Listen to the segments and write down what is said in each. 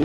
Hey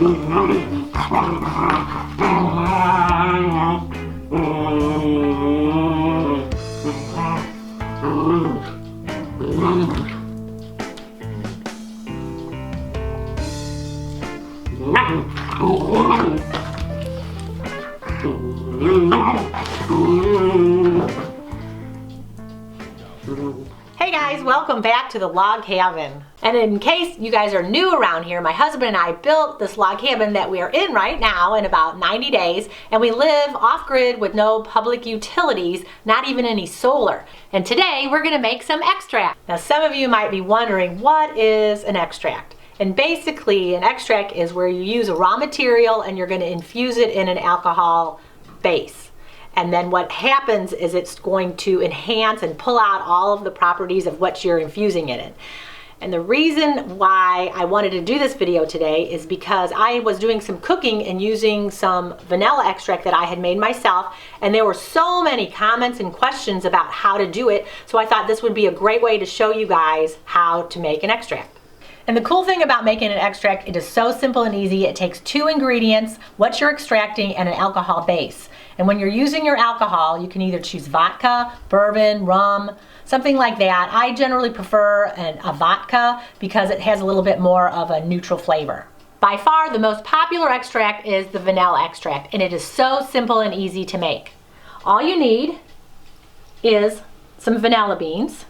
guys, welcome back to the log cabin. And in case you guys are new around here, my husband and I built this log cabin that we are in right now in about 90 days, and we live off-grid with no public utilities, not even any solar. And today we're gonna make some extract. Now some of you might be wondering, what is an extract? And basically an extract is where you use a raw material and you're gonna infuse it in an alcohol base. And then what happens is it's going to enhance and pull out all of the properties of what you're infusing it in. And the reason why I wanted to do this video today is because I was doing some cooking and using some vanilla extract that I had made myself, and there were so many comments and questions about how to do it, so I thought this would be a great way to show you guys how to make an extract. And the cool thing about making an extract, it is so simple and easy. It takes 2 ingredients, what you're extracting, and an alcohol base. And when you're using your alcohol, you can either choose vodka, bourbon, rum, something like that. I generally prefer a vodka because it has a little bit more of a neutral flavor. By far, the most popular extract is the vanilla extract, and it is so simple and easy to make. All you need is some vanilla beans.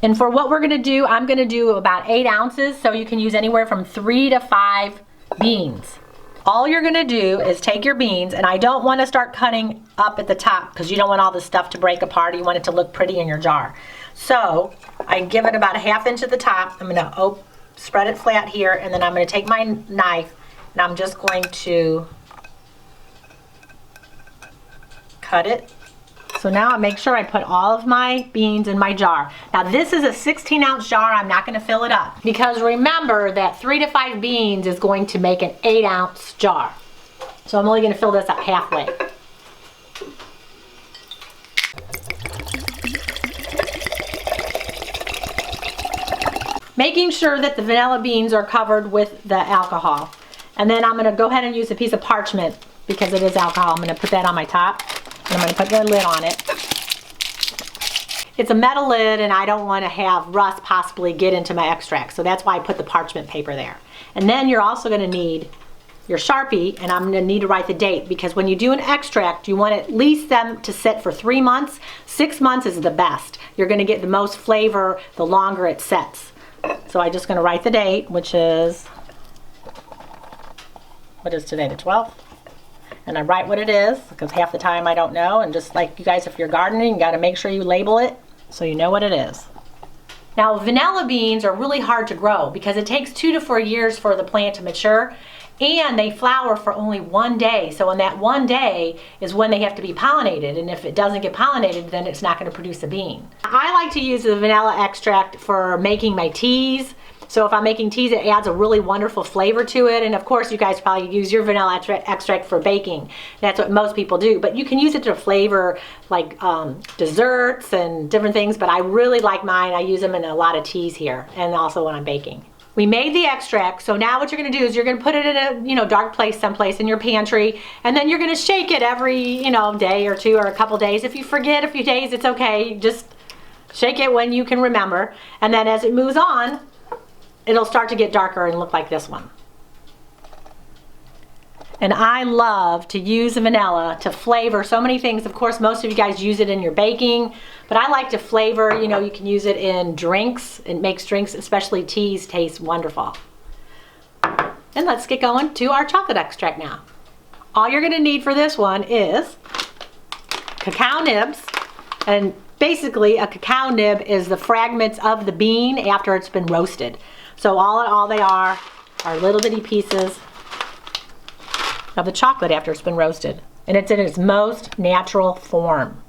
And for what we're gonna do, I'm gonna do about 8 ounces, so you can use anywhere from 3 to 5 beans. All you're gonna do is take your beans, and I don't wanna start cutting up at the top because you don't want all this stuff to break apart. You want it to look pretty in your jar. So I give it about a 1/2 inch at the top. I'm gonna spread it flat here, and then I'm gonna take my knife and I'm just going to cut it. So now I make sure I put all of my beans in my jar. Now this is a 16-ounce jar. I'm not gonna fill it up because remember that 3 to 5 beans is going to make an 8-ounce jar. So I'm only gonna fill this up halfway. Making sure that the vanilla beans are covered with the alcohol. And then I'm gonna go ahead and use a piece of parchment because it is alcohol. I'm gonna put that on my top. And I'm going to put the lid on it. It's a metal lid, and I don't want to have rust possibly get into my extract, so that's why I put the parchment paper there. And then you're also going to need your Sharpie, and I'm going to need to write the date because when you do an extract, you want at least them to sit for 3 months. 6 months is the best. You're going to get the most flavor the longer it sets. So I'm just going to write the date, which is, what is today, the 12th? And I write what it is because half the time I don't know, and just like you guys, if you're gardening, you got to make sure you label it so you know what it is. Now vanilla beans are really hard to grow because it takes 2 to 4 years for the plant to mature, and they flower for only 1 day. So in that 1 day is when they have to be pollinated, and if it doesn't get pollinated, then it's not going to produce a bean. I like to use the vanilla extract for making my teas. So if I'm making teas, it adds a really wonderful flavor to it. And of course, you guys probably use your vanilla extract for baking. That's what most people do. But you can use it to flavor like desserts and different things. But I really like mine. I use them in a lot of teas here and also when I'm baking. We made the extract, so now what you're gonna do is you're gonna put it in a dark place someplace in your pantry, and then you're gonna shake it every day or two or a couple days. If you forget a few days, it's okay. Just shake it when you can remember. And then as it moves on, it'll start to get darker and look like this one. And I love to use the vanilla to flavor so many things. Of course, most of you guys use it in your baking, but I like to flavor, you can use it in drinks. It makes drinks, especially teas, taste wonderful. And let's get going to our chocolate extract now. All you're gonna need for this one is cacao nibs, and basically a cacao nib is the fragments of the bean after it's been roasted. So all they are little bitty pieces of the chocolate after it's been roasted. And it's in its most natural form.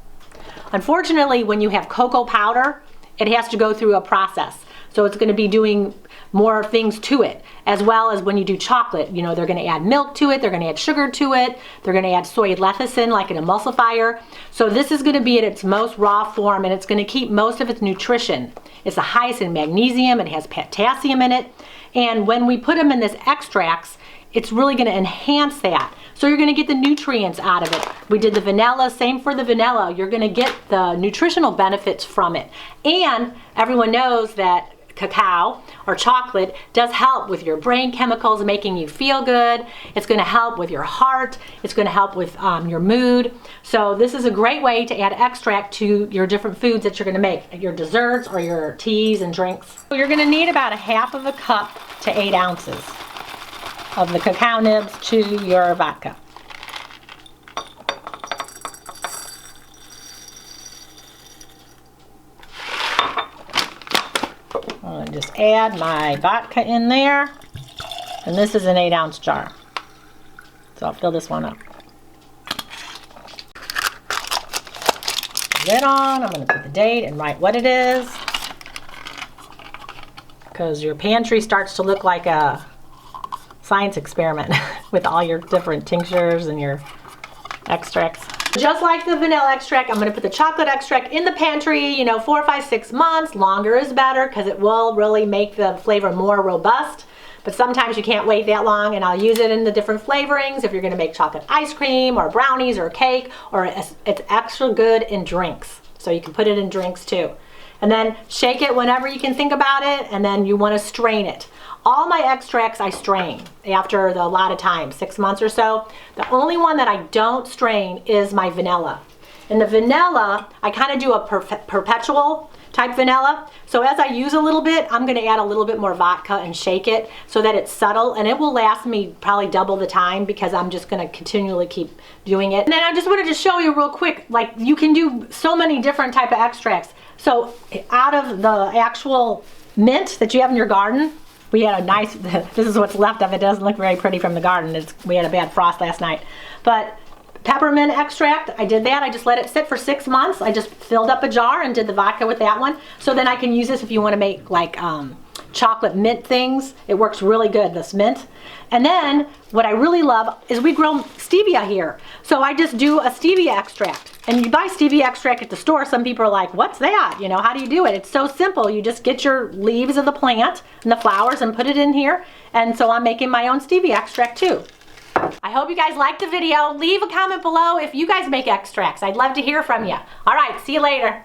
Unfortunately, when you have cocoa powder, it has to go through a process. So it's going to be doing more things to it, as well as when you do chocolate, you know, they're going to add milk to it, they're going to add sugar to it, they're going to add soy lecithin like an emulsifier. So this is going to be at its most raw form, and it's going to keep most of its nutrition. It's the highest in magnesium, it has potassium in it, and when we put them in this extracts, it's really going to enhance that. So you're going to get the nutrients out of it. We did the vanilla, same for the vanilla. You're going to get the nutritional benefits from it. And everyone knows that cacao or chocolate does help with your brain chemicals, making you feel good. It's going to help with your heart. It's going to help with your mood. So this is a great way to add extract to your different foods that you're going to make, your desserts or your teas and drinks. So you're going to need about 1/2 cup to 8 ounces of the cacao nibs to your vodka. I'm going to just add my vodka in there, and this is an 8-ounce jar, so I'll fill this one up. Lid on. I'm going to put the date and write what it is, because your pantry starts to look like a science experiment with all your different tinctures and your extracts. Just like the vanilla extract, I'm going to put the chocolate extract in the pantry, you know, 4, 5, 6 months. Longer is better because it will really make the flavor more robust. But sometimes you can't wait that long, and I'll use it in the different flavorings if you're going to make chocolate ice cream or brownies or cake, or it's extra good in drinks. So you can put it in drinks too. And then shake it whenever you can think about it, and then you want to strain it. All my extracts I strain after a lot of time, 6 months or so. The only one that I don't strain is my vanilla. And the vanilla, I kind of do a perpetual type vanilla. So as I use a little bit, I'm going to add a little bit more vodka and shake it so that it's subtle, and it will last me probably double the time because I'm just going to continually keep doing it. And then I just wanted to show you real quick, like you can do so many different type of extracts. So out of the actual mint that you have in your garden, we had a nice, this is what's left of it. It doesn't look very pretty from the garden. We had a bad frost last night. But peppermint extract, I did that. I just let it sit for 6 months. I just filled up a jar and did the vodka with that one. So then I can use this if you want to make like chocolate mint things. It works really good, this mint. And then what I really love is we grow stevia here. So I just do a stevia extract. And you buy stevia extract at the store. Some people are like, what's that? You know, how do you do it? It's so simple. You just get your leaves of the plant and the flowers and put it in here. And so I'm making my own stevia extract too. I hope you guys liked the video. Leave a comment below if you guys make extracts. I'd love to hear from you. All right, see you later.